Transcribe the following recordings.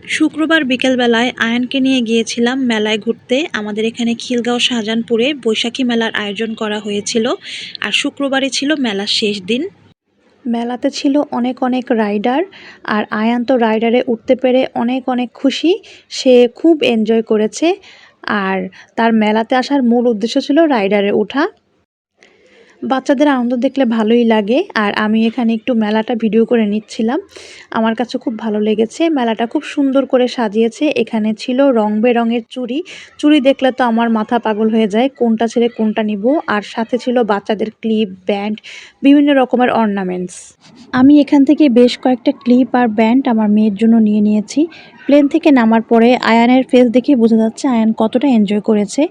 শুক্রবার বিকেলবেলায় আয়ানকে নিয়ে গিয়েছিলাম মেলায় ঘুরতে। আমাদের এখানে খিলগাঁও শাহজাহানপুরে বৈশাখী মেলার আয়োজন করা হয়েছিল, আর শুক্রবারই ছিল মেলার শেষ দিন। মেলাতে ছিল অনেক অনেক রাইডার, আর আয়ান তো রাইডারে উঠতে পেরে অনেক অনেক খুশি। সে খুব এনজয় করেছে, আর তার মেলাতে আসার মূল উদ্দেশ্য ছিল রাইডারে ওঠা। বাচ্চাদের আনন্দ দেখলে ভালোই লাগে, আর আমি এখানে একটু মেলাটা ভিডিও করে নিচ্ছিলাম। আমার কাছে খুব ভালো লেগেছে, মেলাটা খুব সুন্দর করে সাজিয়েছে। এখানে ছিল রং বেরঙের চুড়ি। চুড়ি দেখলে তো আমার মাথা পাগল হয়ে যায়, কোনটা ছেড়ে কোনটা নিব। আর সাথে ছিল বাচ্চাদের ক্লিপ, ব্যান্ড, বিভিন্ন রকমের অর্নামেন্টস। আমি এখান থেকে বেশ কয়েকটা ক্লিপ আর ব্যান্ড আমার মেয়ের জন্য নিয়ে নিয়েছি। প্লেন থেকে নামার পরে আয়ানের ফেস দেখে বোঝা যাচ্ছে আয়ান কতটা এনজয় করেছে।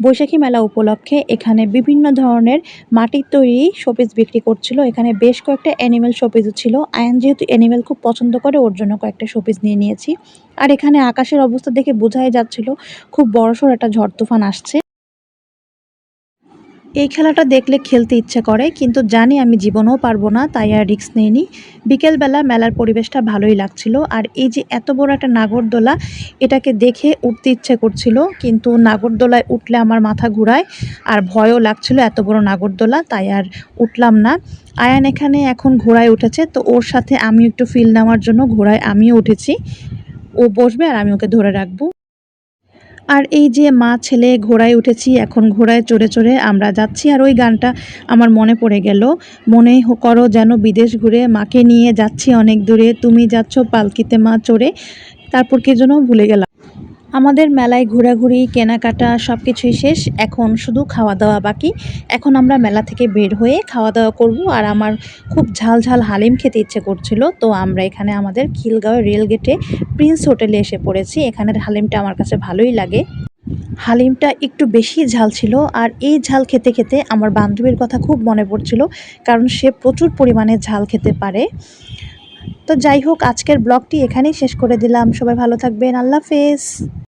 বৈশাখী মেলা উপলক্ষে এখানে বিভিন্ন ধরনের মাটির তৈরি শোপিস বিক্রি করছিল। এখানে বেশ কয়েকটা অ্যানিমেল শোপিসও ছিল। আয়ান যেহেতু অ্যানিমেল খুব পছন্দ করে, ওর জন্য কয়েকটা শোপিস নিয়ে নিয়েছি। আর এখানে আকাশের অবস্থা দেখে বোঝাই যাচ্ছিল খুব বড়সড় একটা ঝড় তুফান আসছে। এই খেলাটা দেখলে খেলতে ইচ্ছে করে, কিন্তু জানি আমি জীবনেও পারবো না, তাই আর রিস্ক নেইনি। বিকেলবেলা মেলার পরিবেশটা ভালোই লাগছিল। আর এই যে এত বড় একটা নাগরদোলা, এটাকে দেখে উঠতে ইচ্ছে করছিল, কিন্তু নাগরদোলায় উঠলে আমার মাথা ঘুরায় আর ভয়ও লাগছিল। এত বড় নাগরদোলা, তাই আর উঠলাম না। আয়ান এখানে এখন ঘোড়ায় উঠেছে, তো ওর সাথে আমি একটু ফিল নেওয়ার জন্য ঘোড়ায় আমিও উঠেছি। ও বসবে আর আমি ওকে ধরে রাখবো। আর এই যে মা ছেলে ঘোড়ায় উঠেছি, এখন ঘোড়ায় চড়ে চড়ে আমরা যাচ্ছি। আর ওই গানটা আমার মনে পড়ে গেল, মনে করো যেন বিদেশ ঘুরে, মাকে নিয়ে যাচ্ছি অনেক দূরে, তুমি যাচ্ছ পালকিতে মা চড়ে। তারপর কি যেন ভুলে গেলাম। আমাদের মেলায় ঘোরাঘুরি, কেনাকাটা সব কিছুই শেষ, এখন শুধু খাওয়া দাওয়া বাকি। এখন আমরা মেলা থেকে বের হয়ে খাওয়া দাওয়া করব। আর আমার খুব ঝাল ঝাল হালিম খেতে ইচ্ছে করছিল, তো আমরা এখানে আমাদের খিলগাঁও রেলগেটে প্রিন্স হোটেলে এসে পড়েছি। এখানের হালিমটা আমার কাছে ভালোই লাগে। হালিমটা একটু বেশি ঝাল ছিল, আর এই ঝাল খেতে খেতে আমার বান্ধবীর কথা খুব মনে পড়ছিল, কারণ সে প্রচুর পরিমাণে ঝাল খেতে পারে। তো যাই হোক, আজকের ব্লগটি এখানেই শেষ করে দিলাম। সবাই ভালো থাকবেন, আল্লাহ হাফেজ।